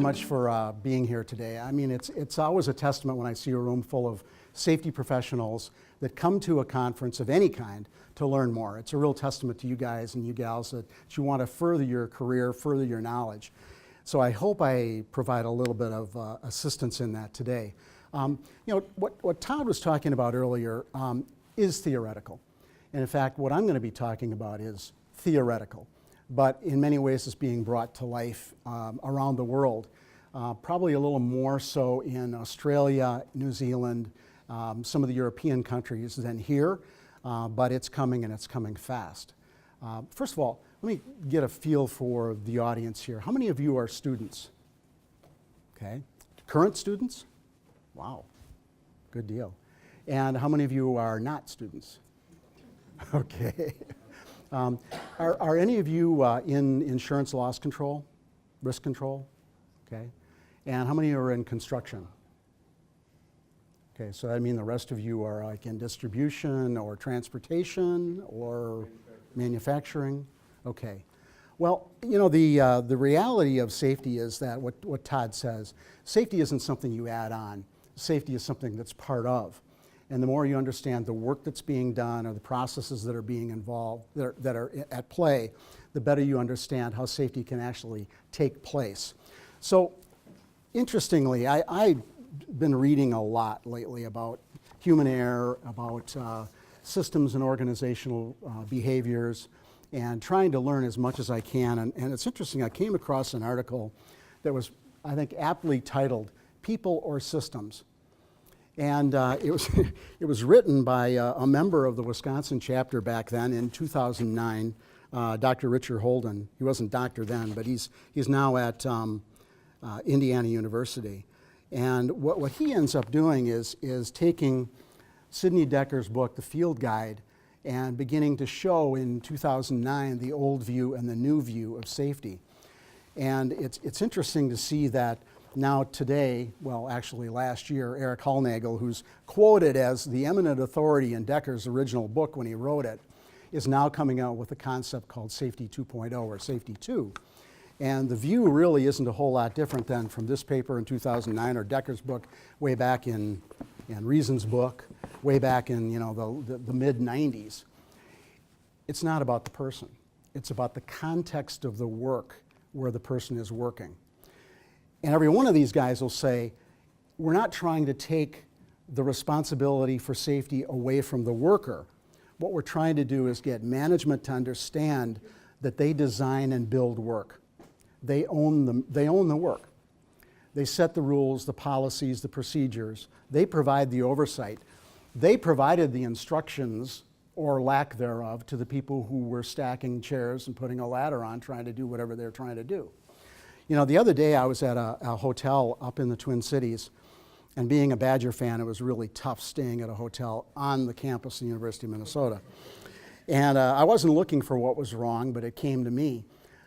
much for being here today. I mean, it's always a testament when I see a room full of safety professionals that come to a conference of any kind to learn more. It's a real testament to you guys and you gals that you want to further your career, further your knowledge. So I hope I provide a little bit of assistance in that today. You know, what Todd was talking about earlier is theoretical. And in fact, what I'm going to be talking about is theoretical, but in many ways it's being brought to life around the world. Probably a little more so in Australia, New Zealand, some of the European countries than here, but it's coming and it's coming fast. First of all, let me get a feel for the audience here. How many of you are students? Okay, current students? Wow, good deal. And how many of you are not students? Okay. Are any of you in insurance loss control, risk control? Okay. And how many are in construction? Okay, so I mean the rest of you are like in distribution or transportation or manufacturing? Okay. Well, you know, the reality of safety is that what Todd says, safety isn't something you add on. Safety is something that's part of. And the more you understand the work that's being done or the processes that are being involved, that are at play, the better you understand how safety can actually take place. So, interestingly, I've been reading a lot lately about human error, about systems and organizational behaviors, and trying to learn as much as I can. And it's interesting, I came across an article that was, I think, aptly titled, People or Systems? And it was written by a member of the Wisconsin chapter back then in 2009, Dr. Richard Holden. He wasn't doctor then, but he's now at Indiana University. And what he ends up doing is taking Sidney Decker's book, The Field Guide, and beginning to show in 2009 the old view and the new view of safety. And it's interesting to see that now today, well actually last year, Eric Hullnagel, who's quoted as the eminent authority in Decker's original book when he wrote it, is now coming out with a concept called Safety 2.0 or Safety 2. And the view really isn't a whole lot different than from this paper in 2009 or Decker's book way back in Reason's book, way back in the mid-90s. It's not about the person. It's about the context of the work where the person is working. And every one of these guys will say, we're not trying to take the responsibility for safety away from the worker. What we're trying to do is get management to understand that they design and build work. They own the work. They set the rules, the policies, the procedures. They provide the oversight. They provided the instructions or lack thereof to the people who were stacking chairs and putting a ladder on, trying to do whatever they're trying to do. You know, the other day I was at a hotel up in the Twin Cities, and being a Badger fan, it was really tough staying at a hotel on the campus of the University of Minnesota. And I wasn't looking for what was wrong, but it came to me.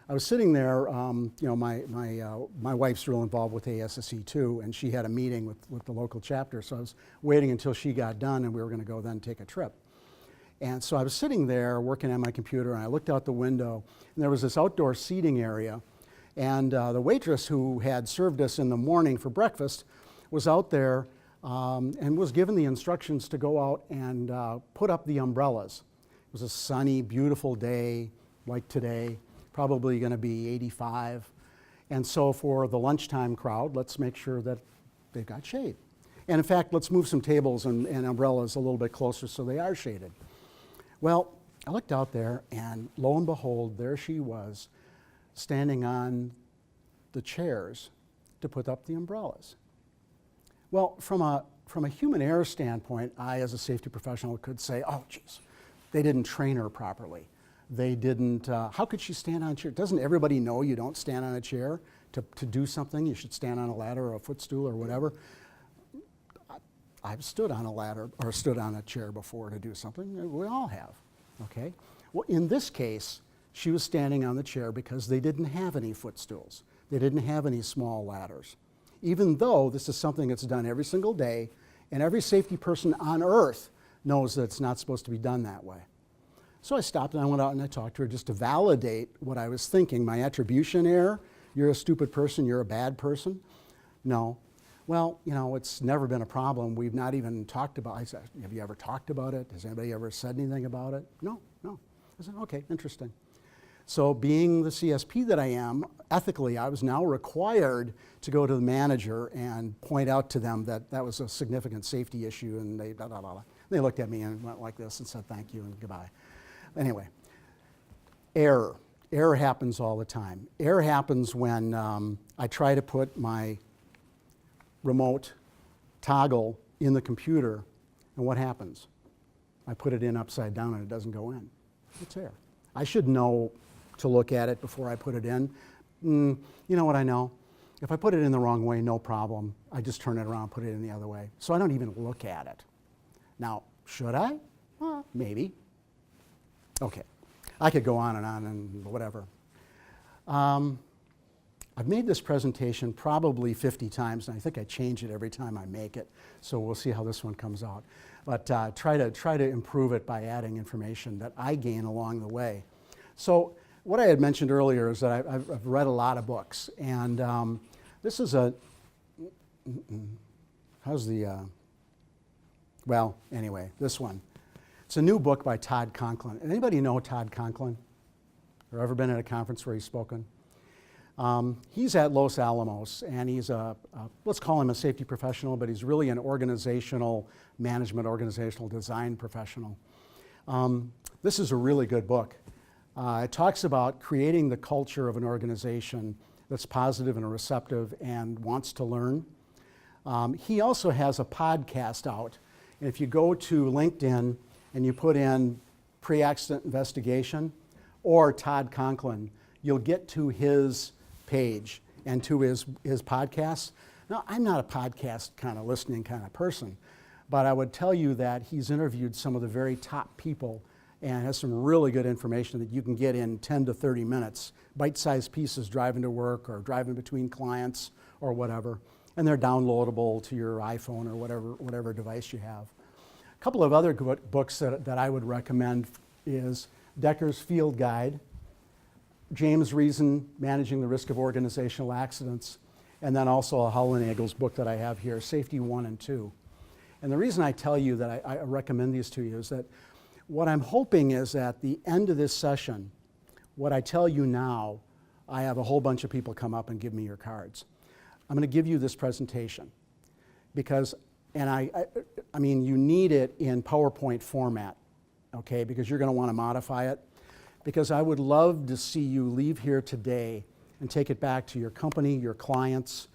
I was sitting there, you know, my wife's real involved with ASSE too, and she had a meeting with the local chapter, so I was waiting until she got done and we were going to go then take a trip. And so I was sitting there working on my computer, and I looked out the window, and there was this outdoor seating area. And the waitress who had served us in the morning for breakfast was out there and was given the instructions to go out and put up the umbrellas. It was a sunny, beautiful day like today, probably going to be 85. And so for the lunchtime crowd, let's make sure that they've got shade. And in fact, let's move some tables and umbrellas a little bit closer so they are shaded. Well, I looked out there, and lo and behold, there she was, standing on the chairs to put up the umbrellas. Well, from a human error standpoint, I, as a safety professional, could say, oh, geez, they didn't train her properly. They didn't, how could she stand on a chair? Doesn't everybody know you don't stand on a chair to do something? You should stand on a ladder or a footstool or whatever. I've stood on a ladder or stood on a chair before to do something. We all have, okay? Well, in this case, she was standing on the chair because they didn't have any footstools. They didn't have any small ladders. Even though this is something that's done every single day, and every safety person on earth knows that it's not supposed to be done that way. So I stopped and I went out and I talked to her just to validate what I was thinking. My attribution error you're a stupid person, you're a bad person? No. Well, you know, it's never been a problem. We've not even talked about, I said, have you ever talked about it? Has anybody ever said anything about it? No. I said, okay, interesting. So being the CSP that I am, ethically, I was now required to go to the manager and point out to them that that was a significant safety issue, and they They looked at me and went like this and said thank you and goodbye. Anyway, error. Error happens all the time. Error happens when I try to put my remote toggle in the computer, and what happens? I put it in upside down and it doesn't go in. It's error. I should know to look at it before I put it in. You know what I know? If I put it in the wrong way, no problem. I just turn it around, put it in the other way. So I don't even look at it. Now, should I? Well, maybe. Okay. I could go on and whatever. I've made this presentation probably 50 times, and I think I change it every time I make it. So we'll see how this one comes out. But try to improve it by adding information that I gain along the way. So what I had mentioned earlier is that I've read a lot of books, and this is a, well, anyway, this one. It's a new book by Todd Conklin. Anybody know Todd Conklin? Or ever been at a conference where he's spoken? He's at Los Alamos, and he's let's call him a safety professional, but he's really an organizational management, organizational design professional. This is a really good book. It talks about creating the culture of an organization that's positive and receptive and wants to learn. He also has a podcast out, and if you go to LinkedIn and you put in pre-accident investigation or Todd Conklin, you'll get to his page and to his podcasts. Now, I'm not a podcast kind of listening kind of person, but I would tell you that he's interviewed some of the very top people and has some really good information that you can get in 10 to 30 minutes, bite-sized pieces driving to work or driving between clients or whatever, and they're downloadable to your iPhone or whatever device you have. A couple of other books that I would recommend is Decker's Field Guide, James Reason, Managing the Risk of Organizational Accidents, and then also Hollenhagel's book that I have here, Safety 1 and 2. And the reason I tell you that I recommend these to you is that what I'm hoping is at the end of this session, what I tell you now, I have a whole bunch of people come up and give me your cards. I'm going to give you this presentation because, and I mean, you need it in PowerPoint format, okay, because you're going to want to modify it. Because I would love to see you leave here today and take it back to your company, your clients,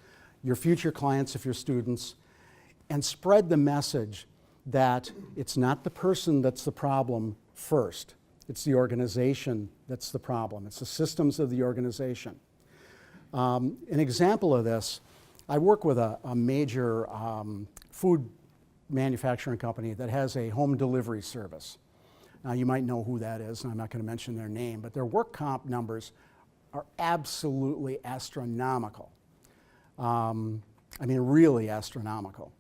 your future clients if you're students, and spread the message that it's not the person that's the problem first. It's the organization that's the problem. It's the systems of the organization. An example of this, I work with a major food manufacturing company that has a home delivery service. Now, you might know who that is, and I'm not going to mention their name, but their work comp numbers are absolutely astronomical. I mean, really astronomical.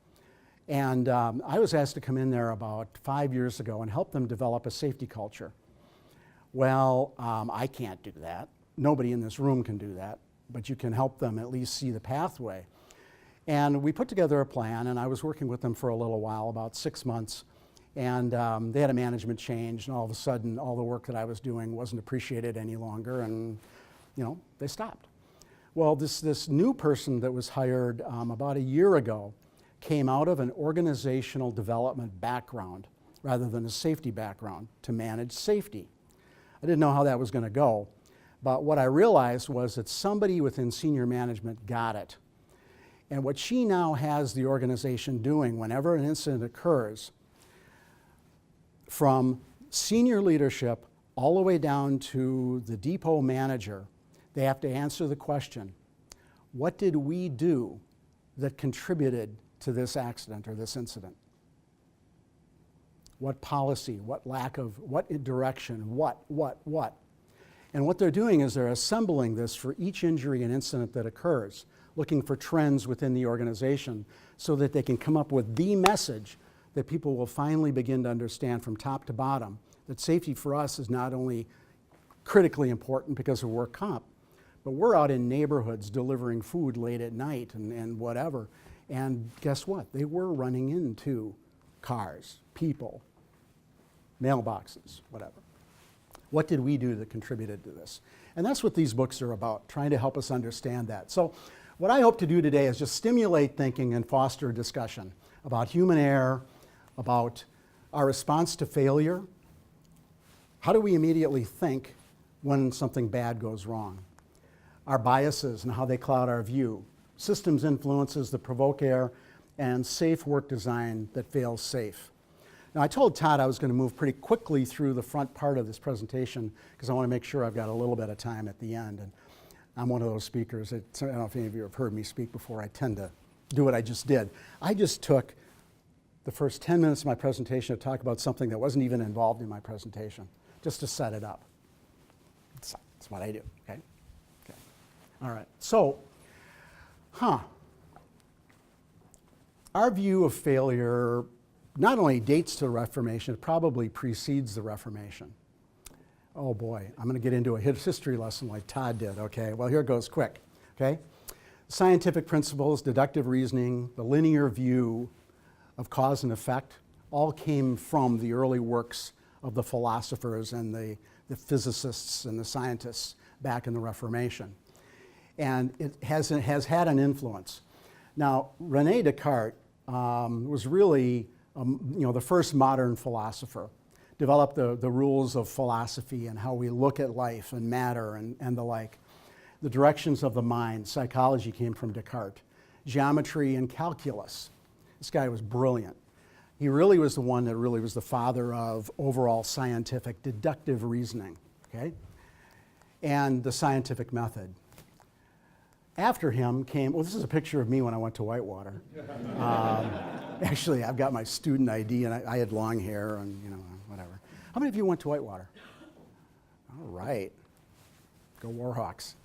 And I was asked to come in there about 5 years ago and help them develop a safety culture. Well, I can't do that. Nobody in this room can do that, but you can help them at least see the pathway. And we put together a plan, and I was working with them for a little while, about 6 months. And they had a management change, and all of a sudden, all the work that I was doing wasn't appreciated any longer, and you know, they stopped. Well, this new person that was hired about a year ago came out of an organizational development background rather than a safety background to manage safety. I didn't know how that was going to go, but what I realized was that somebody within senior management got it. And what she now has the organization doing whenever an incident occurs, from senior leadership all the way down to the depot manager, they have to answer the question, what did we do that contributed to this accident or this incident? What policy, what lack of, what direction, what? And what they're doing is they're assembling this for each injury and incident that occurs, looking for trends within the organization so that they can come up with the message that people will finally begin to understand from top to bottom that safety for us is not only critically important because of work comp, But we're out in neighborhoods delivering food late at night and whatever. And guess what? They were running into cars, people, mailboxes, whatever. What did we do that contributed to this? And that's what these books are about, trying to help us understand that. So what I hope to do today is just stimulate thinking and foster discussion about human error, about our response to failure. How do we immediately think when something bad goes wrong? Our biases and how they cloud our view. Systems influences that provoke error, and safe work design that fails safe. Now, I told Todd I was going to move pretty quickly through the front part of this presentation because I want to make sure I've got a little bit of time at the end. And I'm one of those speakers. I don't know if any of you have heard me speak before. I tend to do what I just did. I just took the first 10 minutes of my presentation to talk about something that wasn't even involved in my presentation, just to set it up. That's what I do, okay? Okay. All right. So, our view of failure not only dates to the Reformation, it probably precedes the Reformation. Oh boy, I'm going to get into a history lesson like Todd did, okay? Well, here goes quick, okay? Scientific principles, deductive reasoning, the linear view of cause and effect all came from the early works of the philosophers and the physicists and the scientists back in the Reformation. And it has had an influence. Now, René Descartes was really the first modern philosopher, developed the rules of philosophy and how we look at life and matter and the like. The directions of the mind, psychology came from Descartes. Geometry and calculus. This guy was brilliant. He really was the one that really was the father of overall scientific deductive reasoning, okay? And the scientific method. After him came, well, this is a picture of me when I went to Whitewater. Actually, I've got my student ID, and I had long hair and, whatever. How many of you went to Whitewater? All right. Go Warhawks.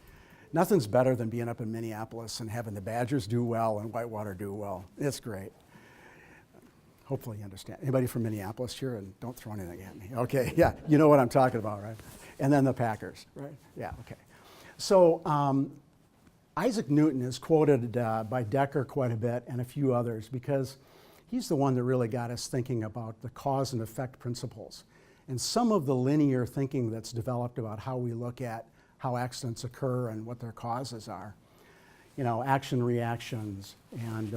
Nothing's better than being up in Minneapolis and having the Badgers do well and Whitewater do well. It's great. Hopefully you understand. Anybody from Minneapolis here? And don't throw anything at me. Okay, yeah, you know what I'm talking about, right? And then the Packers, right? Yeah, okay. So Isaac Newton is quoted by Decker quite a bit and a few others because he's the one that really got us thinking about the cause and effect principles and some of the linear thinking that's developed about how we look at how accidents occur and what their causes are. Action reactions and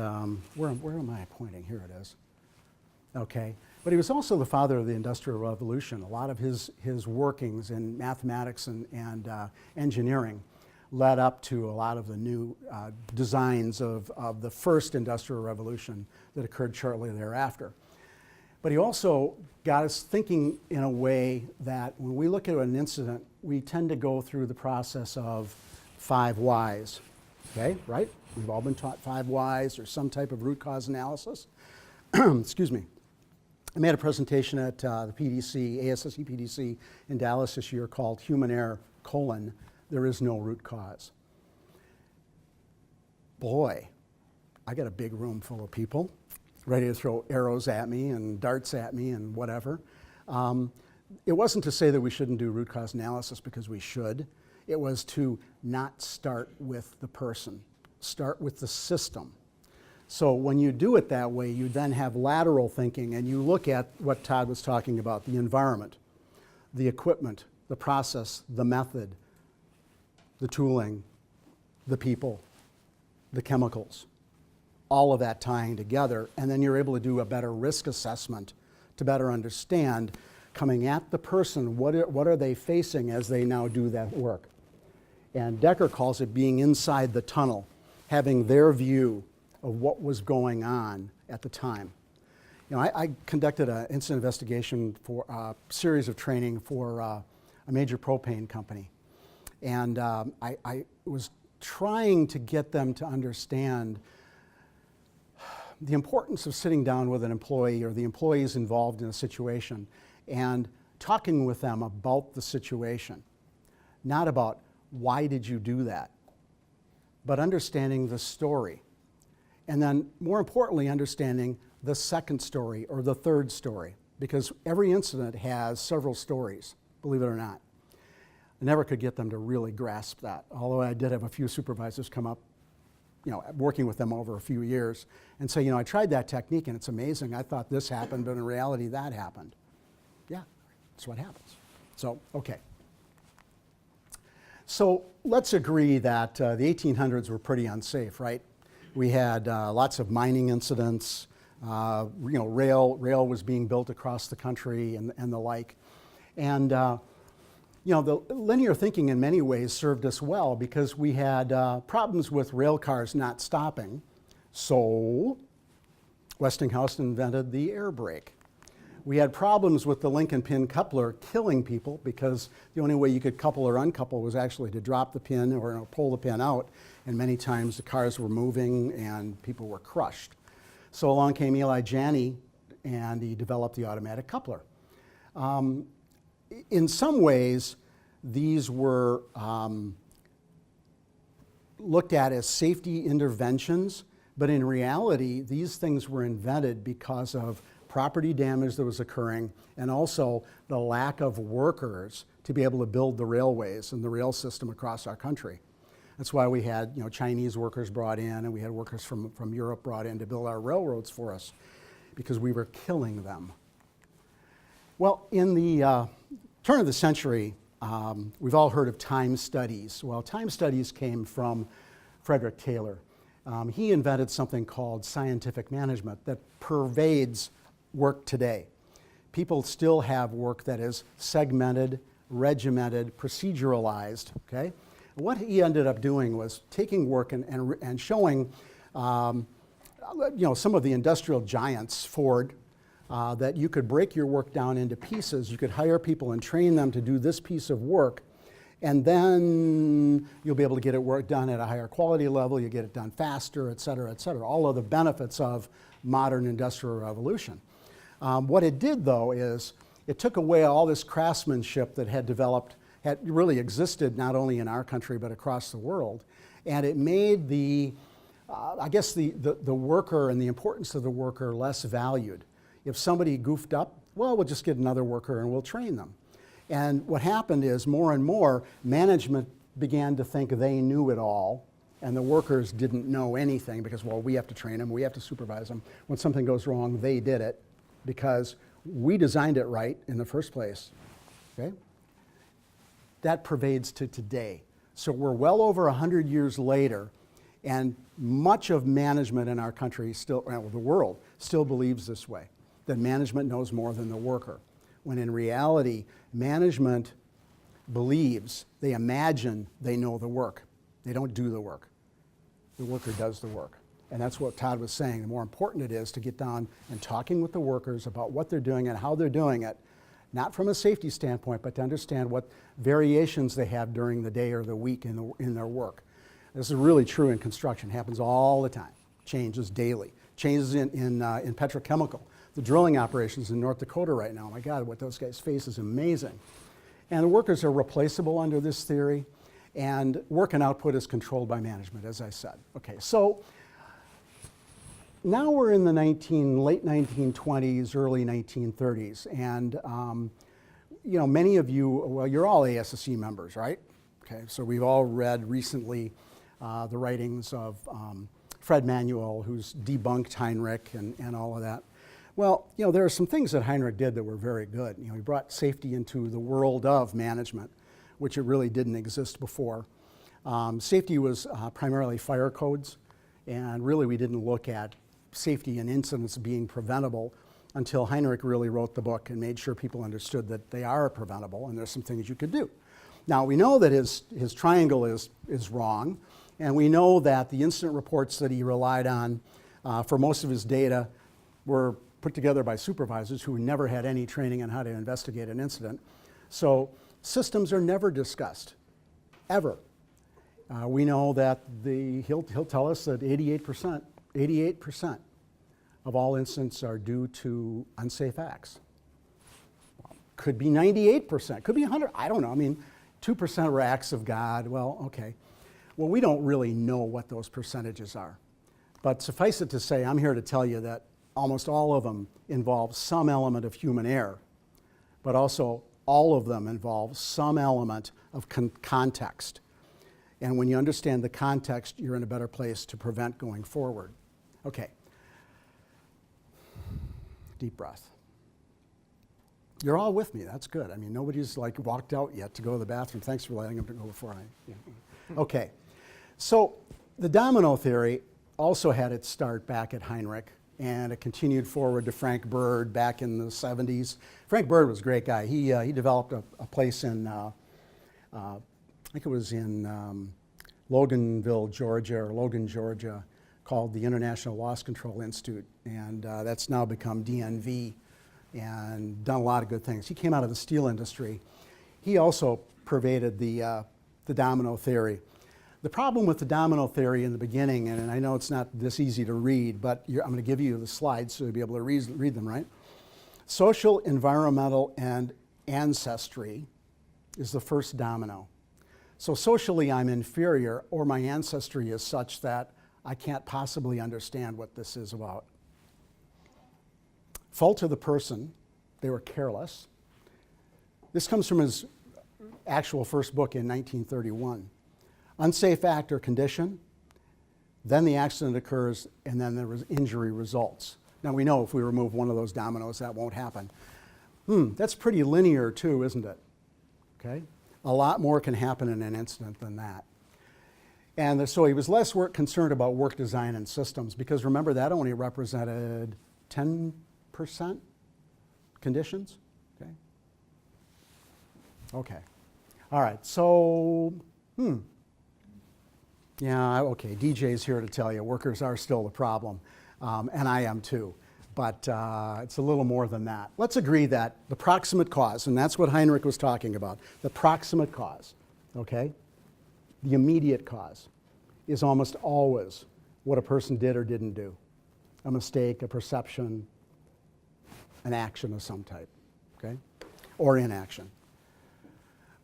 where am I pointing? Here it is. Okay, but he was also the father of the Industrial Revolution. A lot of his workings in mathematics and engineering led up to a lot of the new designs of the first Industrial Revolution that occurred shortly thereafter. But he also got us thinking in a way that when we look at an incident, we tend to go through the process of 5 whys, okay, right? We've all been taught 5 whys or some type of root cause analysis. Excuse me. I made a presentation at the PDC, ASSE PDC in Dallas this year called Human Error, There is no root cause. Boy, I got a big room full of people ready to throw arrows at me and darts at me and whatever. It wasn't to say that we shouldn't do root cause analysis because we should. It was to not start with the person, start with the system. So when you do it that way, you then have lateral thinking and you look at what Todd was talking about, the environment, the equipment, the process, the method, the tooling, the people, the chemicals, all of that tying together, and then you're able to do a better risk assessment to better understand, coming at the person, what are they facing as they now do that work. And Decker calls it being inside the tunnel, having their view of what was going on at the time. I conducted an incident investigation for a series of training for a major propane company. And I was trying to get them to understand the importance of sitting down with an employee or the employees involved in a situation and talking with them about the situation. Not about why did you do that, but understanding the story. And then more importantly, understanding the second story or the third story, because every incident has several stories, believe it or not. I never could get them to really grasp that, although I did have a few supervisors come up, working with them over a few years and say, I tried that technique and it's amazing. I thought this happened, but in reality that happened. Yeah, that's what happens. So, okay. So let's agree that the 1800s were pretty unsafe, right? We had lots of mining incidents. Rail was being built across the country and the like. And the linear thinking in many ways served us well because we had problems with rail cars not stopping. So Westinghouse invented the air brake. We had problems with the link and pin coupler killing people because the only way you could couple or uncouple was actually to drop the pin or pull the pin out. And many times the cars were moving and people were crushed. So along came Eli Janney and he developed the automatic coupler. In some ways, these were looked at as safety interventions, but in reality, these things were invented because of property damage that was occurring and also the lack of workers to be able to build the railways and the rail system across our country. That's why we had Chinese workers brought in and we had workers from Europe brought in to build our railroads for us because we were killing them. Well, in the turn of the century, we've all heard of time studies. Well, time studies came from Frederick Taylor. He invented something called scientific management that pervades work today. People still have work that is segmented, regimented, proceduralized, okay? What he ended up doing was taking work and showing, some of the industrial giants, Ford, that you could break your work down into pieces. You could hire people and train them to do this piece of work, and then you'll be able to get it done at a higher quality level, you get it done faster, et cetera, all of the benefits of modern industrial revolution. What it did, though, is it took away all this craftsmanship that had really existed not only in our country but across the world, and it made the worker and the importance of the worker less valued. If somebody goofed up, well, we'll just get another worker and we'll train them. And what happened is more and more management began to think they knew it all and the workers didn't know anything because, well, we have to train them, we have to supervise them. When something goes wrong, they did it because we designed it right in the first place, okay? That pervades to today. So we're well over 100 years later, and much of management in our country, the world, still believes this way, that management knows more than the worker. When in reality, management believes, they imagine they know the work. They don't do the work. The worker does the work. And that's what Todd was saying. The more important it is to get down and talking with the workers about what they're doing and how they're doing it, not from a safety standpoint, but to understand what variations they have during the day or the week in their work. This is really true in construction. It happens all the time. Changes daily. Changes in petrochemical. The drilling operations in North Dakota right now, my God, what those guys face is amazing. And the workers are replaceable under this theory, and work and output is controlled by management, as I said. Okay, so now we're in the late 1920s, early 1930s, and many of you, well, you're all ASSE members, right? Okay, so we've all read recently the writings of Fred Manuel, who's debunked Heinrich and all of that. Well, there are some things that Heinrich did that were very good. He brought safety into the world of management, which it really didn't exist before. Safety was primarily fire codes, and really we didn't look at safety and incidents being preventable until Heinrich really wrote the book and made sure people understood that they are preventable and there's some things you could do. Now we know that his triangle is wrong, and we know that the incident reports that he relied on for most of his data were put together by supervisors who never had any training on how to investigate an incident. So systems are never discussed, ever. We know that he'll tell us that 88% of all incidents are due to unsafe acts. Could be 98%, could be 100, I don't know. I mean, 2% are acts of God, well, okay. Well, we don't really know what those percentages are. But suffice it to say, I'm here to tell you that almost all of them involve some element of human error, but also all of them involve some element of context. And when you understand the context, you're in a better place to prevent going forward. Okay. Deep breath. You're all with me. That's good. I mean, nobody's like walked out yet to go to the bathroom. Thanks for letting them go before I. Yeah. Okay. So the domino theory also had its start back at Heinrich, and it continued forward to Frank Bird back in the 70s. Frank Bird was a great guy. He developed a place in, I think it was in Logan, Georgia, called the International Loss Control Institute, and that's now become DNV and done a lot of good things. He came out of the steel industry. He also pervaded the domino theory. The problem with the domino theory in the beginning, and I know it's not this easy to read, but I'm going to give you the slides so you'll be able to read them, right? Social, environmental, and ancestry is the first domino. So socially, I'm inferior, or my ancestry is such that I can't possibly understand what this is about. Fault to the person, they were careless. This comes from his actual first book in 1931. Unsafe act or condition, then the accident occurs, and then the injury results. Now we know if we remove one of those dominoes, that won't happen. That's pretty linear too, isn't it? Okay? A lot more can happen in an incident than that. And so he was less concerned about work design and systems, because remember, that only represented 10% conditions. Okay? Okay. All right, so, yeah, okay, DJ's here to tell you workers are still the problem, and I am too, but it's a little more than that. Let's agree that the proximate cause, and that's what Heinrich was talking about, the proximate cause, okay, the immediate cause, is almost always what a person did or didn't do. A mistake, a perception, an action of some type, okay, or inaction.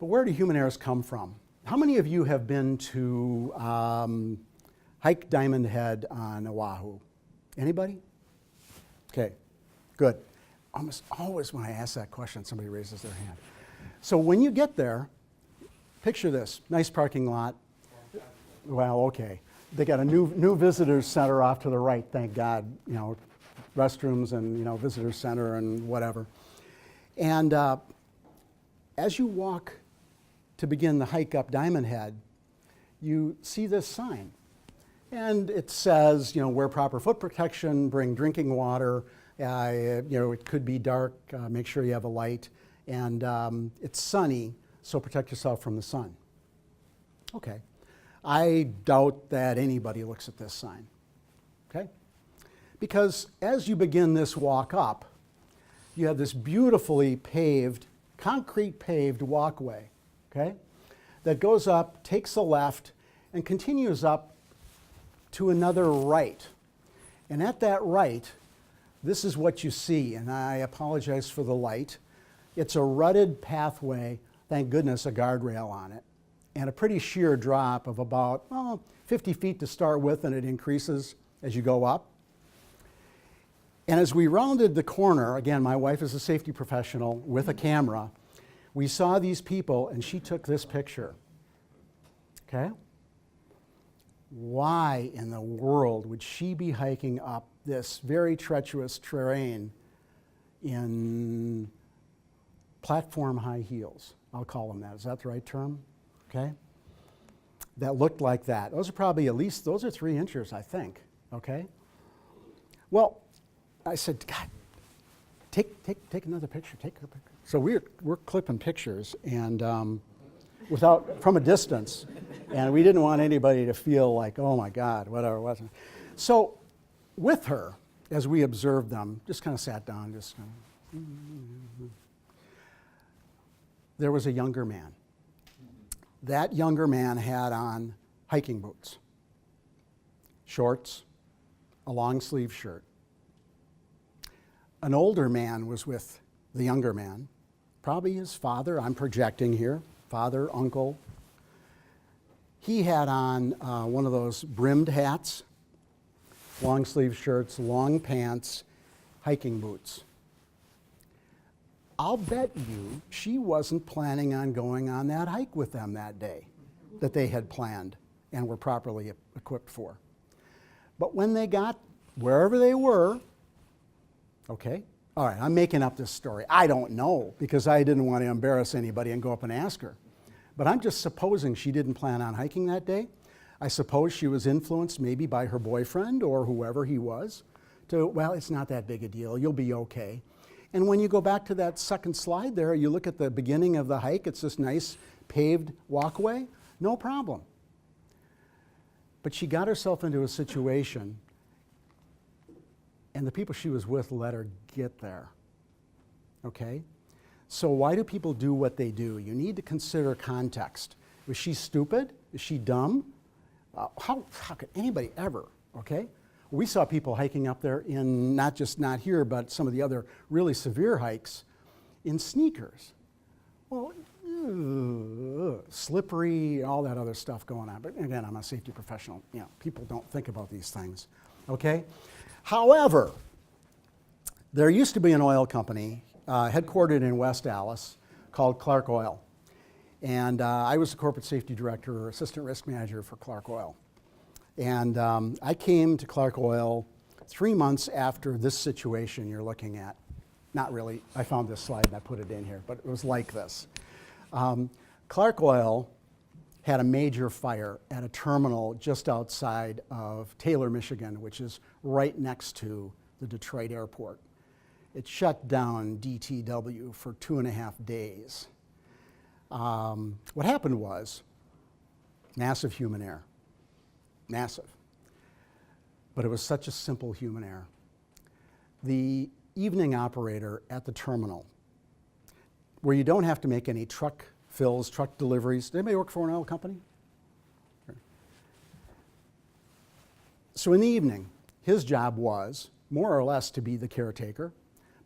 But where do human errors come from? How many of you have been to hike Diamond Head on Oahu? Anybody? Okay, good. Almost always when I ask that question, somebody raises their hand. So when you get there, picture this, nice parking lot. Well, okay. They got a new visitors center off to the right, thank God. You know, restrooms and, you know, visitors center and whatever. And as you walk to begin the hike up Diamond Head, you see this sign. And it says, you know, wear proper foot protection, bring drinking water, you know, it could be dark, make sure you have a light, and it's sunny, so protect yourself from the sun. Okay. I doubt that anybody looks at this sign, okay? Because as you begin this walk up, you have this beautifully paved, concrete paved walkway, okay, that goes up, takes a left, and continues up to another right. And at that right, this is what you see, and I apologize for the light. It's a rutted pathway, thank goodness a guardrail on it, and a pretty sheer drop of about 50 feet to start with, and it increases as you go up. And as we rounded the corner, again, my wife is a safety professional with a camera, we saw these people, and she took this picture, okay? Why in the world would she be hiking up this very treacherous terrain in platform high heels? I'll call them that. Is that the right term? Okay? That looked like that. Those are probably at least, those are 3 inches, I think. Okay? Well, I said, God, take another picture. Take a picture. So we're clipping pictures and from a distance, and we didn't want anybody to feel like, oh my God, whatever. Wasn't. So with her, as we observed them, just kind of sat down, just kind of, there was a younger man. That younger man had on hiking boots, shorts, a long sleeve shirt. An older man was with the younger man, probably his father, I'm projecting here, father, uncle. He had on one of those brimmed hats, long sleeve shirts, long pants, hiking boots. I'll bet you she wasn't planning on going on that hike with them that day that they had planned and were properly equipped for. But when they got wherever they were, okay, all right, I'm making up this story. I don't know because I didn't want to embarrass anybody and go up and ask her. But I'm just supposing she didn't plan on hiking that day. I suppose she was influenced maybe by her boyfriend or whoever he was to, well, it's not that big a deal, you'll be okay. And when you go back to that second slide there, you look at the beginning of the hike, it's this nice paved walkway, no problem. But she got herself into a situation and the people she was with let her get there, okay? So why do people do what they do? You need to consider context. Was she stupid? Is she dumb? How could anybody ever, okay? We saw people hiking up there in not here, but some of the other really severe hikes in sneakers. Well, slippery, all that other stuff going on. But again, I'm a safety professional. You know, people don't think about these things, okay? However, there used to be an oil company headquartered in West Allis called Clark Oil. And I was the corporate safety director or assistant risk manager for Clark Oil. And I came to Clark Oil 3 months after this situation you're looking at. Not really, I found this slide and I put it in here, but it was like this. Clark Oil had a major fire at a terminal just outside of Taylor, Michigan, which is right next to the Detroit airport. It shut down DTW for 2.5 days. What happened was massive human error, massive. But it was such a simple human error. The evening operator at the terminal, where you don't have to make any truck fills, truck deliveries. Did anybody work for an oil company? So in the evening, his job was more or less to be the caretaker,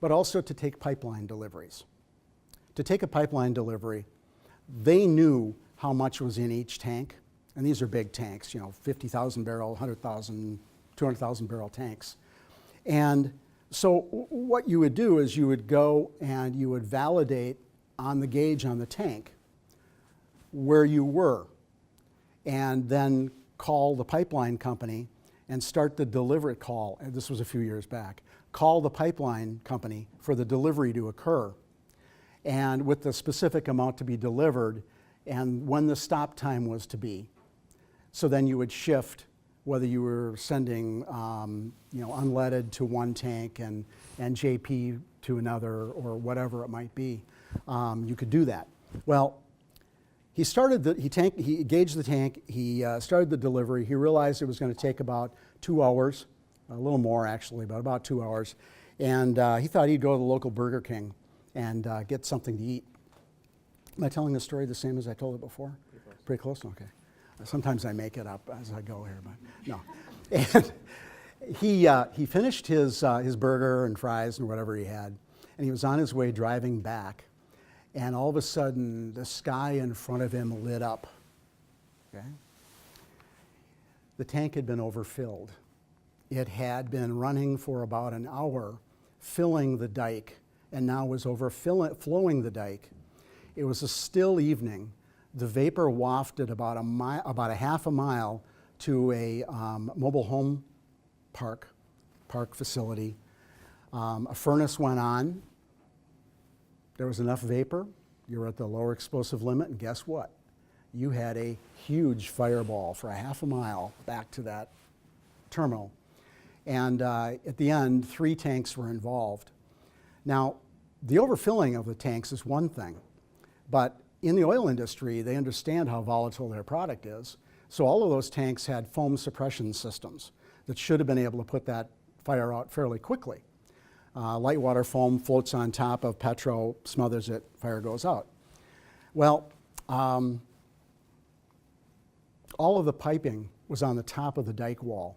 but also to take pipeline deliveries. To take a pipeline delivery, they knew how much was in each tank, and these are big tanks, you know, 50,000 barrel, 100,000, 200,000 barrel tanks. And so what you would do is you would go and you would validate on the gauge on the tank where you were, and then call the pipeline company and start the delivery call. And this was a few years back. Call the pipeline company for the delivery to occur, and with the specific amount to be delivered and when the stop time was to be. So then you would shift whether you were sending unleaded to one tank and JP to another or whatever it might be. You could do that. Well, he gauged the tank, he started the delivery, he realized it was going to take about 2 hours, a little more actually, but about 2 hours, and he thought he'd go to the local Burger King and get something to eat. Am I telling the story the same as I told it before? Pretty close? Okay. Sometimes I make it up as I go here, but no. And he finished his burger and fries and whatever he had, and he was on his way driving back, and all of a sudden the sky in front of him lit up. Okay? The tank had been overfilled. It had been running for about an hour, filling the dike, and now was overflowing the dike. It was a still evening. The vapor wafted about a half a mile to a mobile home park facility. A furnace went on. There was enough vapor. You were at the lower explosive limit, and guess what? You had a huge fireball for a half a mile back to that terminal. And at the end, 3 tanks were involved. Now, the overfilling of the tanks is one thing, but in the oil industry, they understand how volatile their product is. So all of those tanks had foam suppression systems that should have been able to put that fire out fairly quickly. Light water foam floats on top of petro, smothers it, fire goes out. Well, all of the piping was on the top of the dike wall.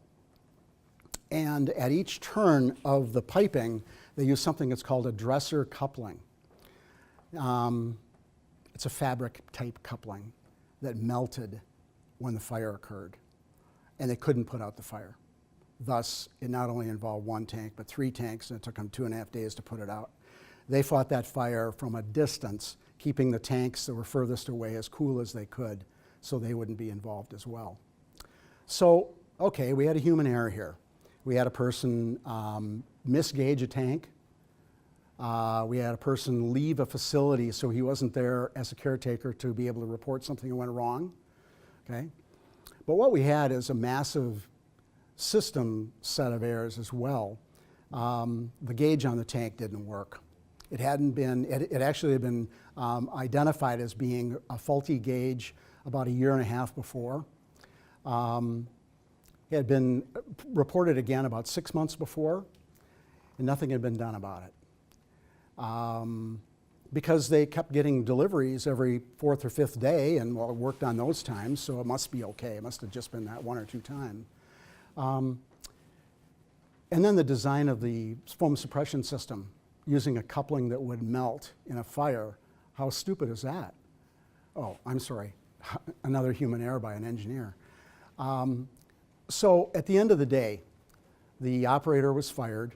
And at each turn of the piping, they use something that's called a dresser coupling. It's a fabric type coupling that melted when the fire occurred, and they couldn't put out the fire. Thus, it not only involved 1 tank, but 3 tanks, and it took them 2.5 days to put it out. They fought that fire from a distance, keeping the tanks that were furthest away as cool as they could so they wouldn't be involved as well. So, okay, we had a human error here. We had a person misgauge a tank. We had a person leave a facility so he wasn't there as a caretaker to be able to report something that went wrong. Okay? But what we had is a massive system set of errors as well. The gauge on the tank didn't work. It hadn't been, it actually had been identified as being a faulty gauge about a year and a half before. It had been reported again about 6 months before, and nothing had been done about it. Because they kept getting deliveries every fourth or fifth day, and well, it worked on those times, so it must be okay. It must have just been that one or two times. And then the design of the foam suppression system using a coupling that would melt in a fire. How stupid is that? Oh, I'm sorry, another human error by an engineer. So at the end of the day, the operator was fired.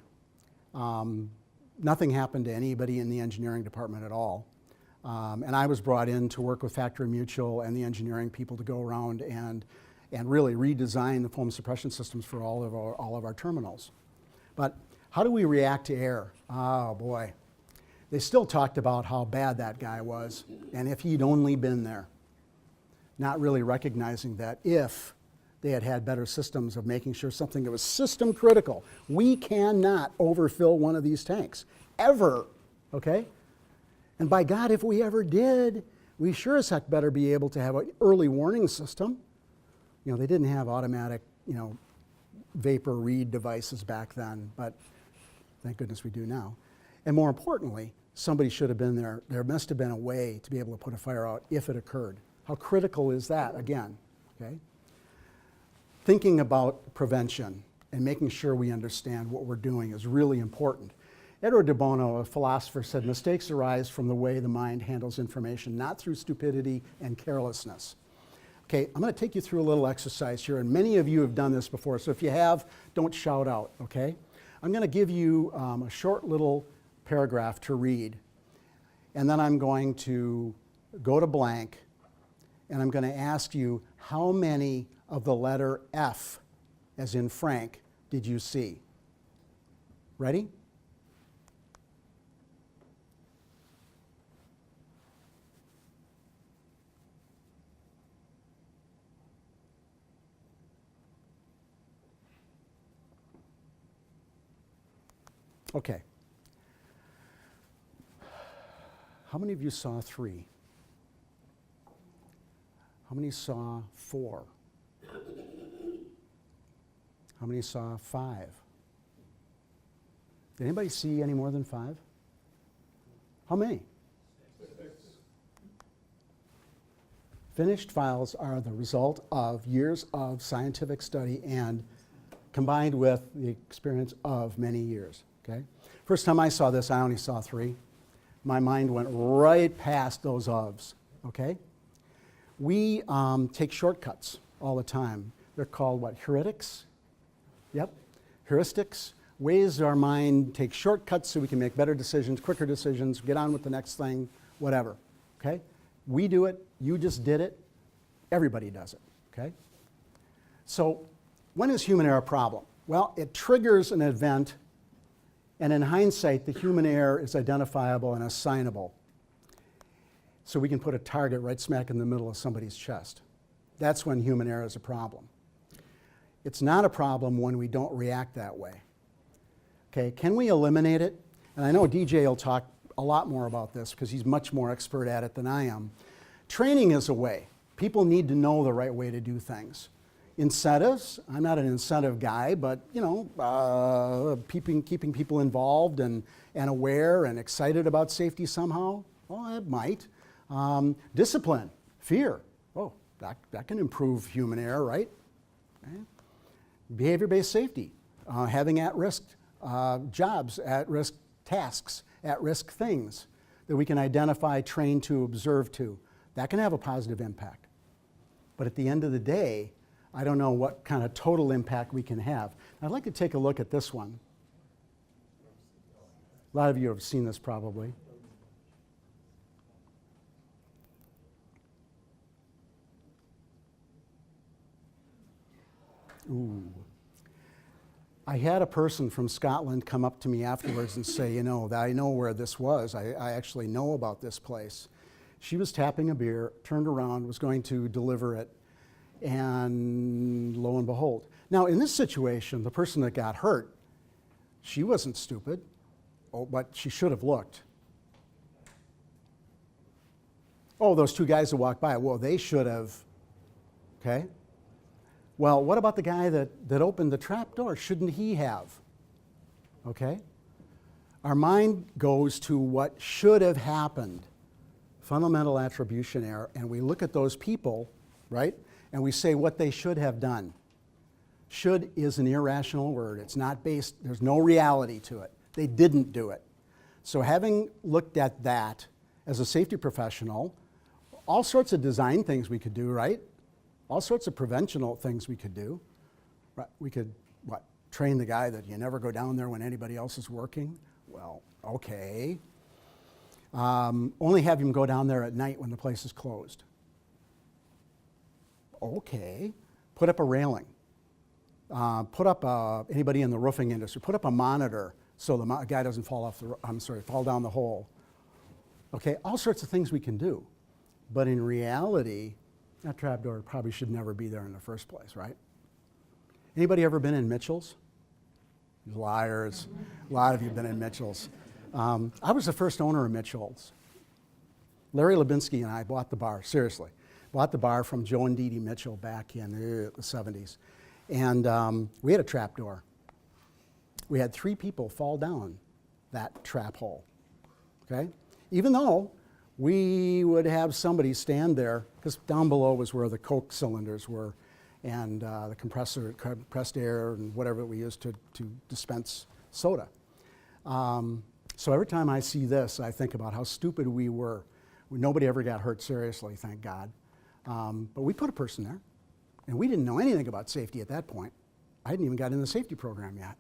Nothing happened to anybody in the engineering department at all. And I was brought in to work with Factory Mutual and the engineering people to go around and really redesign the foam suppression systems for all of our terminals. But how do we react to air? Oh boy. They still talked about how bad that guy was and if he'd only been there. Not really recognizing that if they had had better systems of making sure something that was system critical. We cannot overfill one of these tanks, ever, okay? And by God, if we ever did, we sure as heck better be able to have an early warning system. You know, they didn't have automatic, vapor read devices back then, but thank goodness we do now. And more importantly, somebody should have been there. There must have been a way to be able to put a fire out if it occurred. How critical is that, again, okay? Thinking about prevention and making sure we understand what we're doing is really important. Edward de Bono, a philosopher, said mistakes arise from the way the mind handles information, not through stupidity and carelessness. Okay, I'm going to take you through a little exercise here, and many of you have done this before, so if you have, don't shout out, okay? I'm going to give you a short little paragraph to read, and then I'm going to go to blank, and I'm going to ask you how many of the letter F, as in Frank, did you see? Ready? Okay. How many of you saw 3? How many saw 4? How many saw 5? Did anybody see any more than 5? How many? 6. Finished files are the result of years of scientific study and combined with the experience of many years, okay? First time I saw this, I only saw 3. My mind went right past those ofs, okay? We take shortcuts all the time. They're called what, heuristics? Yep, heuristics, ways our mind takes shortcuts so we can make better decisions, quicker decisions, get on with the next thing, whatever, okay? We do it, you just did it, everybody does it, okay? So when is human error a problem? Well, it triggers an event, and in hindsight, the human error is identifiable and assignable. So we can put a target right smack in the middle of somebody's chest. That's when human error is a problem. It's not a problem when we don't react that way. Okay, can we eliminate it? And I know DJ will talk a lot more about this because he's much more expert at it than I am. Training is a way. People need to know the right way to do things. Incentives, I'm not an incentive guy, but keeping people involved and aware and excited about safety somehow, well, it might. Discipline, fear, oh, that can improve human error, right? Okay. Behavior-based safety, having at-risk jobs, at-risk tasks, at-risk things that we can identify, train to, observe to. That can have a positive impact. But at the end of the day, I don't know what kind of total impact we can have. I'd like to take a look at this one. A lot of you have seen this probably. Ooh. I had a person from Scotland come up to me afterwards and say, you know, that I know where this was. I actually know about this place. She was tapping a beer, turned around, was going to deliver it, and lo and behold. Now, in this situation, the person that got hurt, she wasn't stupid, but she should have looked. Oh, those two guys that walked by, well, they should have, okay? Well, what about the guy that opened the trap door? Shouldn't he have? Okay? Our mind goes to what should have happened, fundamental attribution error, and we look at those people, right? And we say what they should have done. Should is an irrational word. It's not based, there's no reality to it. They didn't do it. So having looked at that as a safety professional, all sorts of design things we could do, right? All sorts of preventional things we could do. Right? We could, train the guy that you never go down there when anybody else is working? Well, okay. Only have him go down there at night when the place is closed. Okay. Put up a railing. Put up anybody in the roofing industry, put up a monitor so the guy doesn't fall down the hole. Okay, all sorts of things we can do. But in reality, that trapdoor probably should never be there in the first place, right? Anybody ever been in Mitchell's? Liars. A lot of you have been in Mitchell's. I was the first owner of Mitchell's. Larry Lubinsky and I bought the bar, seriously. Bought the bar from Joe and Dee Dee Mitchell back in the 70s. And we had a trap door. We had 3 people fall down that trap hole, okay? Even though we would have somebody stand there, because down below was where the Coke cylinders were, and the compressed air and whatever we used to dispense soda. So every time I see this, I think about how stupid we were. Nobody ever got hurt seriously, thank God. But we put a person there, and we didn't know anything about safety at that point. I hadn't even got in the safety program yet.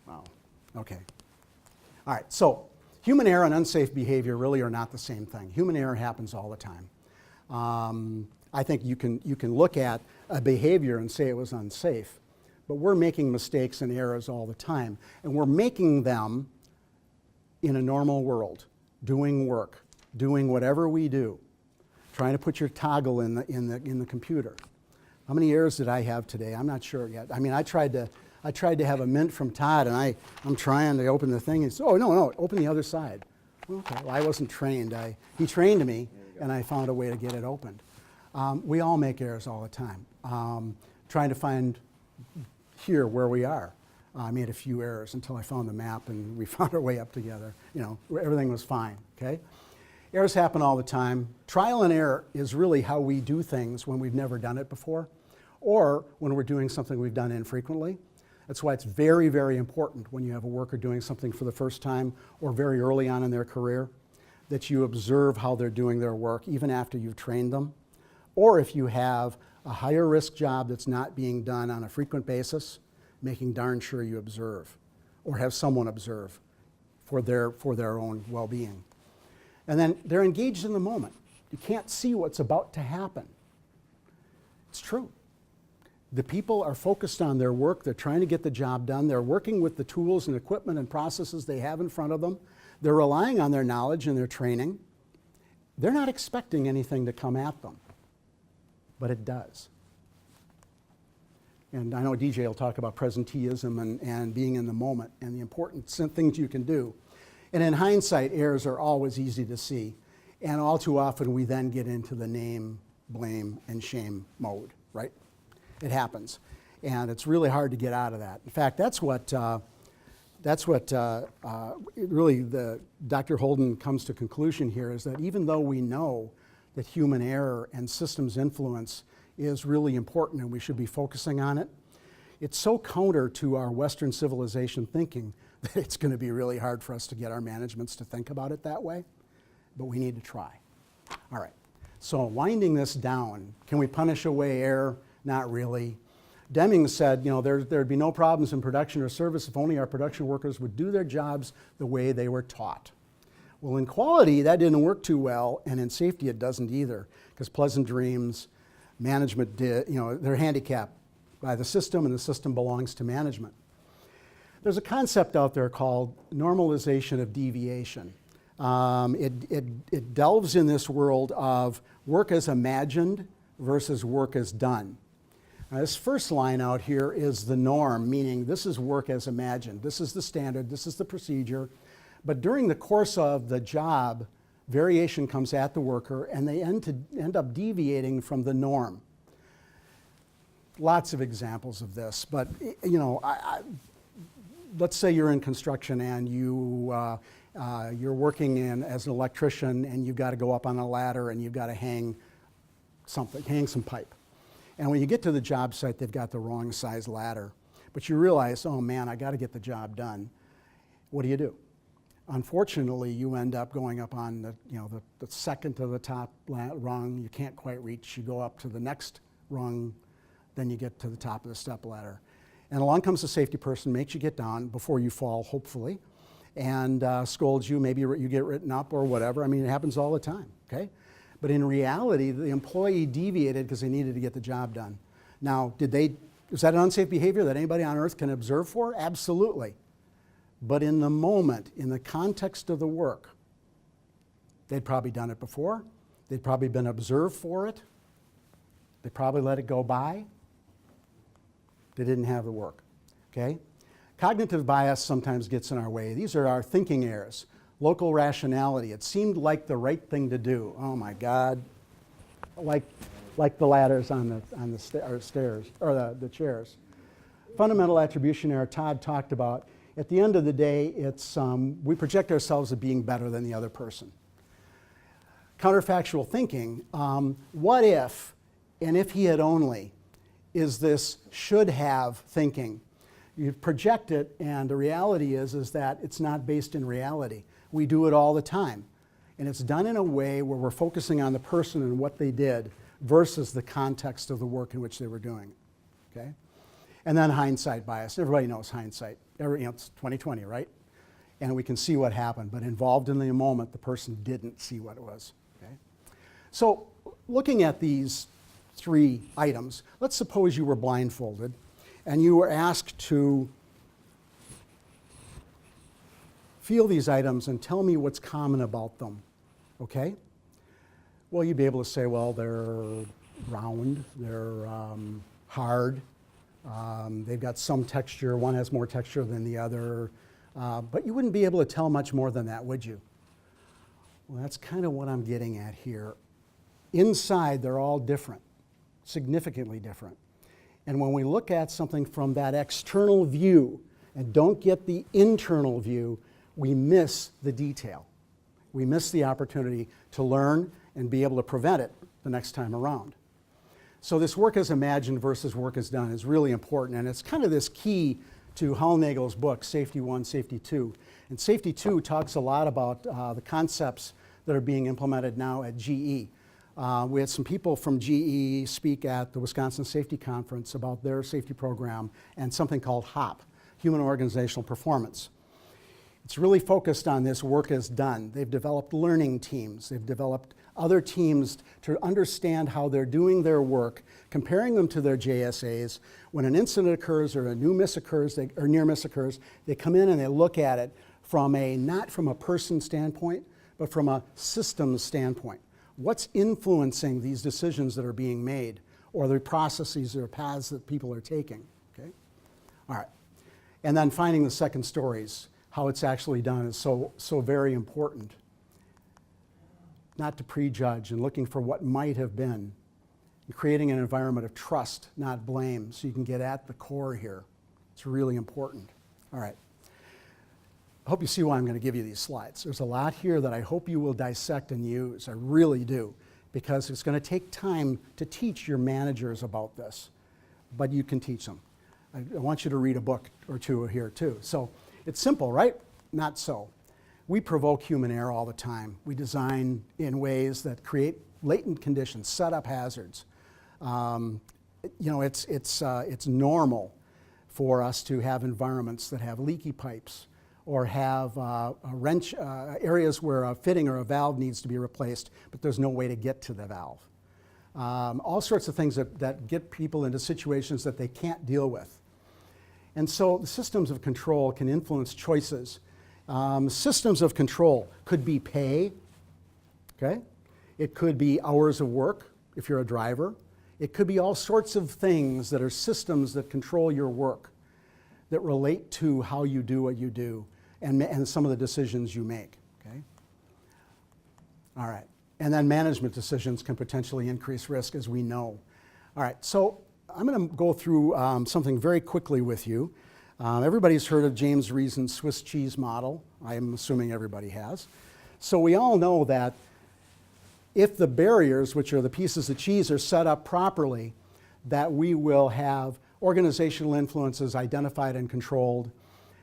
Wow, okay. All right, so human error and unsafe behavior really are not the same thing. Human error happens all the time. I think you can look at a behavior and say it was unsafe, but we're making mistakes and errors all the time, and we're making them in a normal world, doing work, doing whatever we do, trying to put your toggle in the computer. How many errors did I have today? I'm not sure yet. I mean, I tried to have a mint from Todd, and I'm trying to open the thing. And said, oh, no, open the other side. Okay, well, I wasn't trained. He trained me, and I found a way to get it opened. We all make errors all the time. Trying to find here where we are. I made a few errors until I found the map, and we found our way up together. You know, everything was fine, okay? Errors happen all the time. Trial and error is really how we do things when we've never done it before, or when we're doing something we've done infrequently. That's why it's very, very important when you have a worker doing something for the first time or very early on in their career that you observe how they're doing their work even after you've trained them. Or if you have a higher risk job that's not being done on a frequent basis, making darn sure you observe or have someone observe for their own well-being. And then they're engaged in the moment. You can't see what's about to happen. It's true. The people are focused on their work. They're trying to get the job done. They're working with the tools and equipment and processes they have in front of them. They're relying on their knowledge and their training. They're not expecting anything to come at them, but it does. And I know DJ will talk about presenteeism and being in the moment and the important things you can do. And in hindsight, errors are always easy to see. And all too often, we then get into the name, blame, and shame mode, right? It happens. And it's really hard to get out of that. In fact, that's what really Dr. Holden comes to conclusion here, is that even though we know that human error and systems influence is really important and we should be focusing on it, it's so counter to our Western civilization thinking that it's going to be really hard for us to get our managements to think about it that way, but we need to try. All right, so winding this down, can we punish away error? Not really. Deming said, you know, there'd be no problems in production or service if only our production workers would do their jobs the way they were taught. Well, in quality, that didn't work too well, and in safety, it doesn't either, because pleasant dreams, management did, you know, they're handicapped by the system, and the system belongs to management. There's a concept out there called normalization of deviation. It delves in this world of work as imagined versus work as done. Now, this first line out here is the norm, meaning this is work as imagined. This is the standard, this is the procedure. But during the course of the job, variation comes at the worker, and they end up deviating from the norm. Lots of examples of this, but you know, let's say you're in construction and you're working as an electrician, and you've got to go up on a ladder and you've got to hang some pipe. And when you get to the job site, they've got the wrong size ladder. But you realize, oh man, I got to get the job done. What do? Unfortunately, you end up going up on the second to the top rung. You can't quite reach. You go up to the next rung, then you get to the top of the step ladder. And along comes the safety person, makes you get down before you fall, hopefully, and scolds you. Maybe you get written up or whatever. I mean, it happens all the time, okay? But in reality, the employee deviated because they needed to get the job done. Now, is that an unsafe behavior that anybody on earth can observe for? Absolutely. But in the moment, in the context of the work, they'd probably done it before. They'd probably been observed for it. They probably let it go by. They didn't have the work, okay? Cognitive bias sometimes gets in our way. These are our thinking errors. Local rationality. It seemed like the right thing to do. Oh my God. Like the ladders on the stairs, or the chairs. Fundamental attribution error, Todd talked about. At the end of the day, it's we project ourselves as being better than the other person. Counterfactual thinking, what if, and if he had only, is this should have thinking. You project it, and the reality is that it's not based in reality. We do it all the time. And it's done in a way where we're focusing on the person and what they did versus the context of the work in which they were doing it, okay? And then hindsight bias. Everybody knows hindsight. It's 2020, right? And we can see what happened, but involved in the moment, the person didn't see what it was, okay? So looking at these 3 items, let's suppose you were blindfolded and you were asked to feel these items and tell me what's common about them, okay? Well, you'd be able to say, well, they're round, they're hard, they've got some texture, one has more texture than the other, but you wouldn't be able to tell much more than that, would you? Well, that's kind of what I'm getting at here. Inside, they're all different, significantly different. And when we look at something from that external view and don't get the internal view, we miss the detail. We miss the opportunity to learn and be able to prevent it the next time around. So this work as imagined versus work as done is really important, and it's kind of this key to Hallnagel's book, Safety 1, Safety 2. And Safety 2 talks a lot about the concepts that are being implemented now at GE. We had some people from GE speak at the Wisconsin Safety Conference about their safety program and something called HOP, Human Organizational Performance. It's really focused on this work as done. They've developed learning teams. They've developed other teams to understand how they're doing their work, comparing them to their JSAs. When an incident occurs or a new miss occurs, or near miss occurs, they come in and they look at it from not from a person standpoint, but from a systems standpoint. What's influencing these decisions that are being made, or the processes or paths that people are taking, okay? All right, and then finding the second stories. How it's actually done is so very important. Not to prejudge and looking for what might have been. And creating an environment of trust, not blame, so you can get at the core here. It's really important. All right. I hope you see why I'm going to give you these slides. There's a lot here that I hope you will dissect and use. I really do, because it's going to take time to teach your managers about this, but you can teach them. I want you to read a book or two here too. So it's simple, right? Not so. We provoke human error all the time. We design in ways that create latent conditions, set up hazards. you know, it's normal for us to have environments that have leaky pipes or have a wrench, areas where a fitting or a valve needs to be replaced, but there's no way to get to the valve. All sorts of things that get people into situations that they can't deal with. And so the systems of control can influence choices. Systems of control could be pay, okay? It could be hours of work if you're a driver. It could be all sorts of things that are systems that control your work, that relate to how you do what you do and some of the decisions you make, okay? All right, and then management decisions can potentially increase risk, as we know. All right, so I'm going to go through something very quickly with you. Everybody's heard of James Reason's Swiss cheese model. I'm assuming everybody has. So we all know that if the barriers, which are the pieces of cheese, are set up properly, that we will have organizational influences identified and controlled,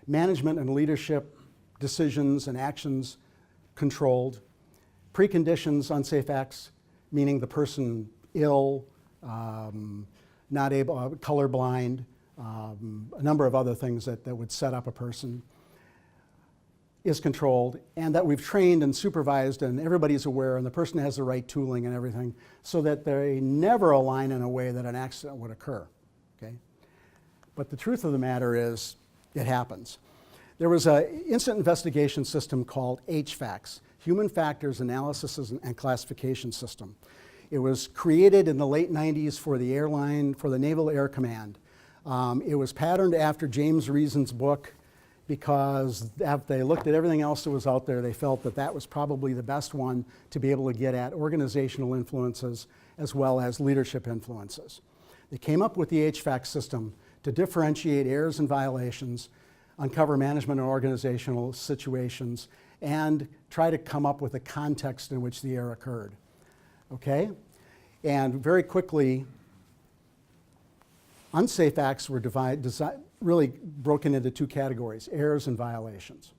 management and leadership decisions and actions controlled, preconditions, unsafe acts, meaning the person ill, not able, colorblind, a number of other things that would set up a person, is controlled, and that we've trained and supervised and everybody's aware and the person has the right tooling and everything so that they never align in a way that an accident would occur, okay? But the truth of the matter is, it happens. There was an incident investigation system called HFACS, Human Factors Analysis and Classification System. It was created in the late 90s for the airline, for the Naval Air Command. It was patterned after James Reason's book because after they looked at everything else that was out there, they felt that that was probably the best one to be able to get at organizational influences as well as leadership influences. They came up with the HFAC system to differentiate errors and violations, uncover management and organizational situations, and try to come up with a context in which the error occurred. Okay? And very quickly, unsafe acts were really broken into two categories, errors and violations.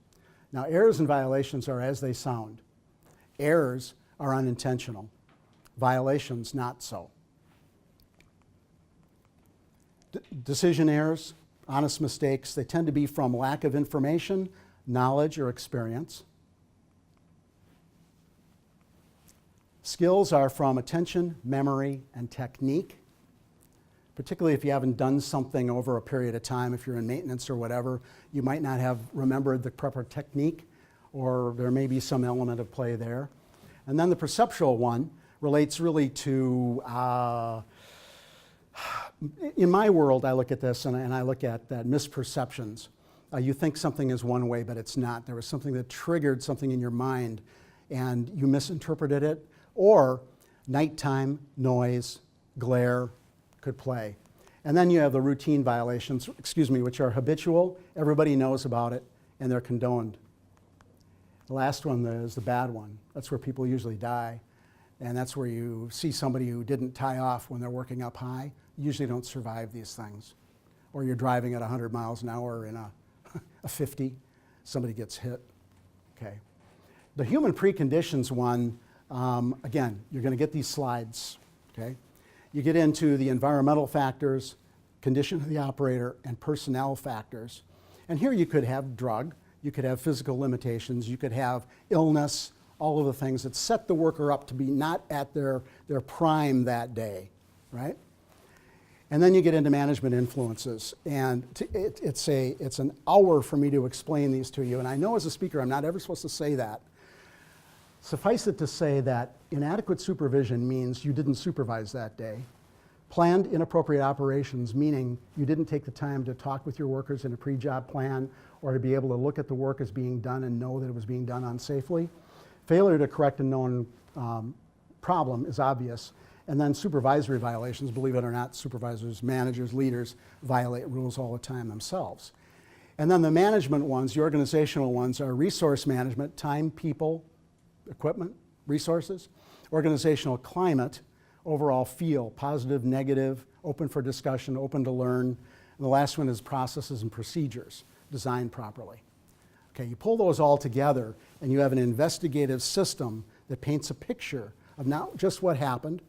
Now, errors and violations are as they sound. Errors are unintentional. Violations, not so. Decision errors, honest mistakes, they tend to be from lack of information, knowledge, or experience. Skills are from attention, memory, and technique. Particularly if you haven't done something over a period of time, if you're in maintenance or whatever, you might not have remembered the proper technique, or there may be some element of play there. And then the perceptual one relates really to, in my world, I look at this and I look at that misperceptions. You think something is one way, but it's not. There was something that triggered something in your mind and you misinterpreted it, or nighttime, noise, glare, could play. And then you have the routine violations, which are habitual, everybody knows about it, and they're condoned. The last one is the bad one. That's where people usually die, and that's where you see somebody who didn't tie off when they're working up high. You usually don't survive these things. Or you're driving at 100 miles an hour in a 50, somebody gets hit. Okay. The human preconditions one, again, you're going to get these slides, okay? You get into the environmental factors, condition of the operator, and personnel factors. And here you could have drug, you could have physical limitations, you could have illness, all of the things that set the worker up to be not at their prime that day, right? And then you get into management influences. And it's an hour for me to explain these to you. And I know as a speaker I'm not ever supposed to say that. Suffice it to say that inadequate supervision means you didn't supervise that day. Planned inappropriate operations, meaning you didn't take the time to talk with your workers in a pre-job plan or to be able to look at the work as being done and know that it was being done unsafely. Failure to correct a known problem is obvious. And then supervisory violations, believe it or not, supervisors, managers, leaders violate rules all the time themselves. And then the management ones, the organizational ones, are resource management, time, people, equipment, resources, organizational climate, overall feel, positive, negative, open for discussion, open to learn. And the last one is processes and procedures, designed properly. Okay, you pull those all together and you have an investigative system that paints a picture of not just what happened,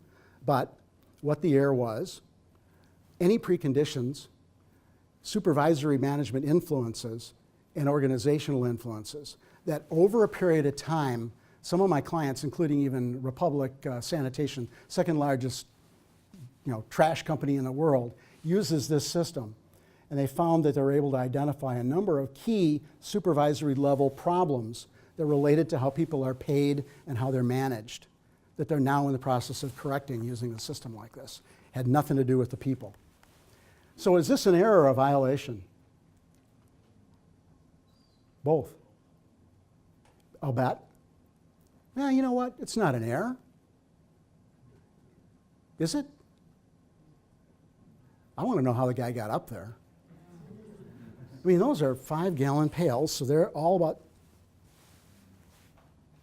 but what the error was, any preconditions, supervisory management influences, and organizational influences that over a period of time, some of my clients, including even Republic Sanitation, second largest trash company in the world, uses this system. And they found that they're able to identify a number of key supervisory level problems that related to how people are paid and how they're managed, that they're now in the process of correcting using a system like this. Had nothing to do with the people. So is this an error or a violation? Both. I'll bet. Well, you know what? It's not an error. Is it? I want to know how the guy got up there. I mean, those are 5-gallon pails, so they're all about,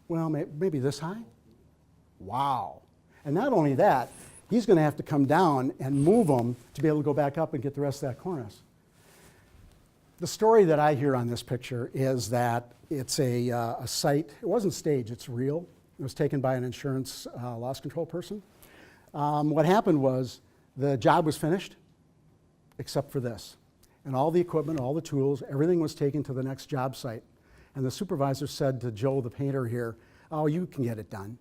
well, maybe this high? Wow. And not only that, he's going to have to come down and move them to be able to go back up and get the rest of that cornice. The story that I hear on this picture is that it's a site. It wasn't staged, it's real. It was taken by an insurance loss control person. What happened was the job was finished, except for this. And all the equipment, all the tools, everything was taken to the next job site. And the supervisor said to Joe, the painter here, "Oh, you can get it done."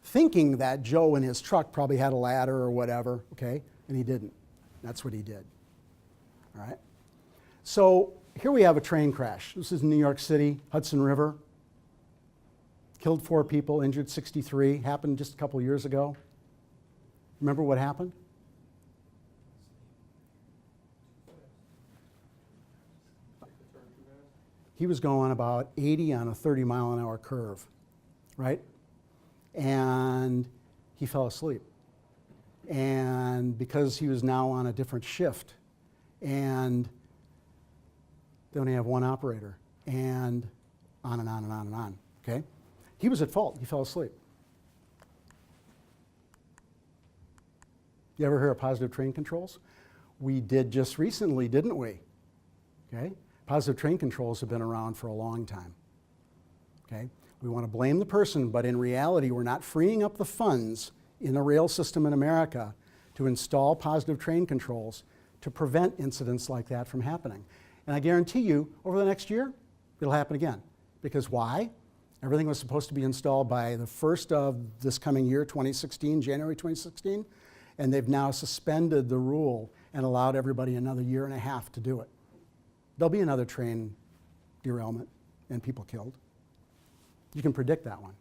Thinking that Joe in his truck probably had a ladder or whatever, okay? And he didn't. That's what he did. All right? So here we have a train crash. This is New York City, Hudson River. Killed 4 people, injured 63. Happened just a couple years ago. Remember what happened? He was going about 80 on a 30-mile-an-hour curve, right? And he fell asleep. And because he was now on a different shift, and they only have one operator, and on and on and on and on, okay? He was at fault. He fell asleep. You ever hear of positive train controls? We did just recently, didn't we? Okay? Positive train controls have been around for a long time. Okay? We want to blame the person, but in reality, we're not freeing up the funds in the rail system in America to install positive train controls to prevent incidents like that from happening. And I guarantee you, over the next year, it'll happen again. Because why? Everything was supposed to be installed by the first of this coming year, 2016, January 2016, and they've now suspended the rule and allowed everybody another year and a half to do it. There'll be another train derailment and people killed. You can predict that one.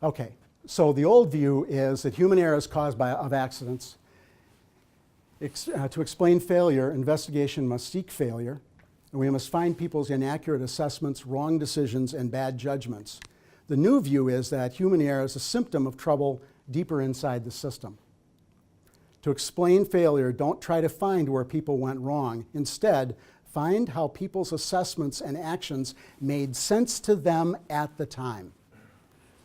Okay, so the old view is that human error is caused of accidents. To explain failure, investigation must seek failure, and we must find people's inaccurate assessments, wrong decisions, and bad judgments. The new view is that human error is a symptom of trouble deeper inside the system. To explain failure, don't try to find where people went wrong. Instead, find how people's assessments and actions made sense to them at the time.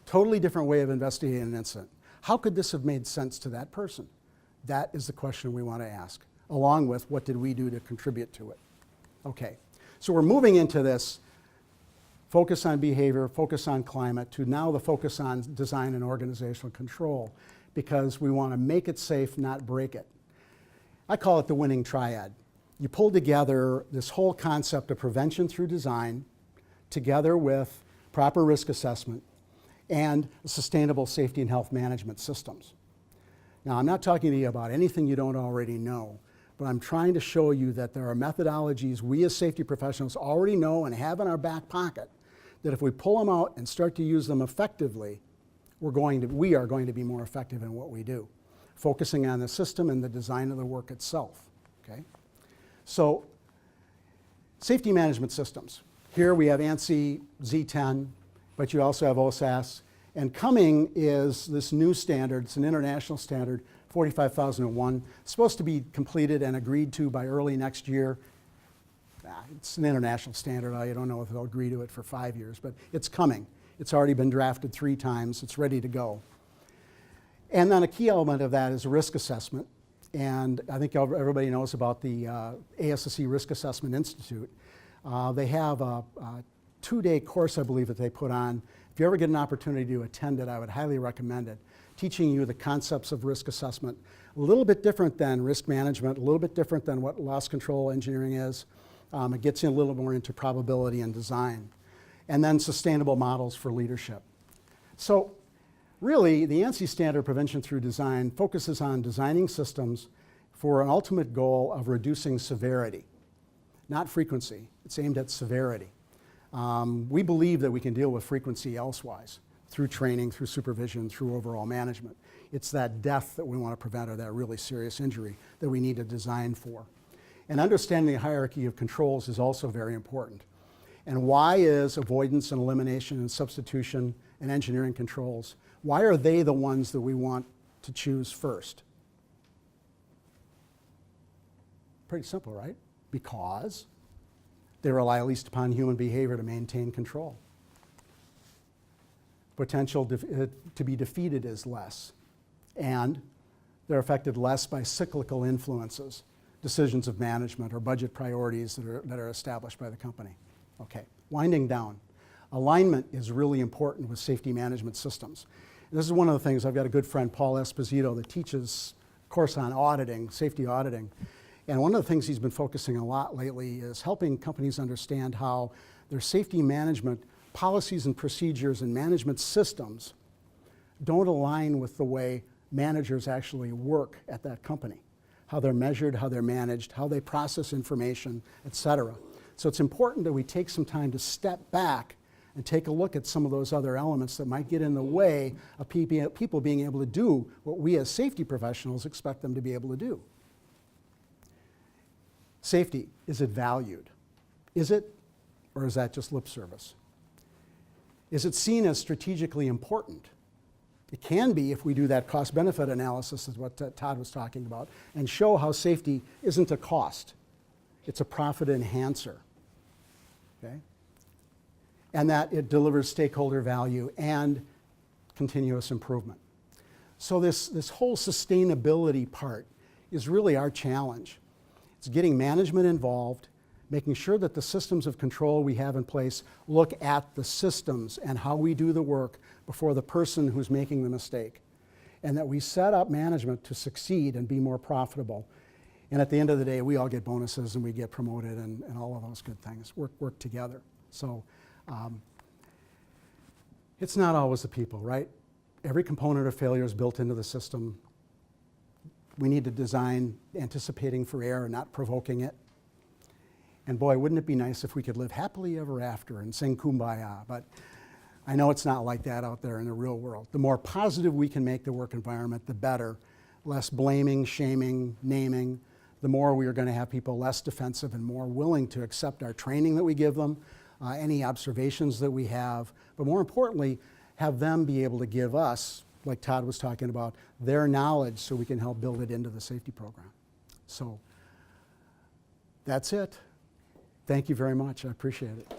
Totally different way of investigating an incident. How could this have made sense to that person? That is the question we want to ask, along with what did we do to contribute to it. Okay, so we're moving into this focus on behavior, focus on climate, to now the focus on design and organizational control, because we want to make it safe, not break it. I call it the winning triad. You pull together this whole concept of prevention through design, together with proper risk assessment and sustainable safety and health management systems. Now, I'm not talking to you about anything you don't already know, but I'm trying to show you that there are methodologies we as safety professionals already know and have in our back pocket that if we pull them out and start to use them effectively, we are going to be more effective in what we do, focusing on the system and the design of the work itself, okay? So, safety management systems. Here we have ANSI Z10, but you also have OSAS. And coming is this new standard. It's an international standard, 45001. It's supposed to be completed and agreed to by early next year. It's an international standard. I don't know if they'll agree to it for 5 years, but it's coming. It's already been drafted 3 times. It's ready to go. And then a key element of that is risk assessment. And I think everybody knows about the ASSE Risk Assessment Institute. They have a 2-day course, I believe, that they put on. If you ever get an opportunity to attend it, I would highly recommend it, teaching you the concepts of risk assessment. A little bit different than risk management, a little bit different than what loss control engineering is. It gets you a little more into probability and design. And then sustainable models for leadership. So really, the ANSI standard Prevention Through Design focuses on designing systems for an ultimate goal of reducing severity, not frequency. It's aimed at severity. We believe that we can deal with frequency elsewise, through training, through supervision, through overall management. It's that death that we want to prevent, or that really serious injury that we need to design for. And understanding the hierarchy of controls is also very important. And why is avoidance and elimination and substitution and engineering controls, why are they the ones that we want to choose first? Pretty simple, right? Because they rely least upon human behavior to maintain control. Potential to be defeated is less. And they're affected less by cyclical influences, decisions of management or budget priorities that are established by the company. Okay, winding down. Alignment is really important with safety management systems. And this is one of the things, I've got a good friend, Paul Esposito, that teaches a course on auditing, safety auditing. And one of the things he's been focusing a lot lately is helping companies understand how their safety management policies and procedures and management systems don't align with the way managers actually work at that company, how they're measured, how they're managed, how they process information, et cetera. So it's important that we take some time to step back and take a look at some of those other elements that might get in the way of people being able to do what we as safety professionals expect them to be able to do. Safety, is it valued? Is it, or is that just lip service? Is it seen as strategically important? It can be if we do that cost-benefit analysis, is what Todd was talking about, and show how safety isn't a cost. It's a profit enhancer, okay? And that it delivers stakeholder value and continuous improvement. So this whole sustainability part is really our challenge. It's getting management involved, making sure that the systems of control we have in place look at the systems and how we do the work before the person who's making the mistake, and that we set up management to succeed and be more profitable. And at the end of the day, we all get bonuses and we get promoted and all of those good things work together. So it's not always the people, right? Every component of failure is built into the system. We need to design anticipating for error, not provoking it. And boy, wouldn't it be nice if we could live happily ever after and sing Kumbaya, but I know it's not like that out there in the real world. The more positive we can make the work environment, the better. Less blaming, shaming, naming. The more we are going to have people less defensive and more willing to accept our training that we give them, any observations that we have, but more importantly, have them be able to give us, like Todd was talking about, their knowledge so we can help build it into the safety program. So that's it. Thank you very much. I appreciate it.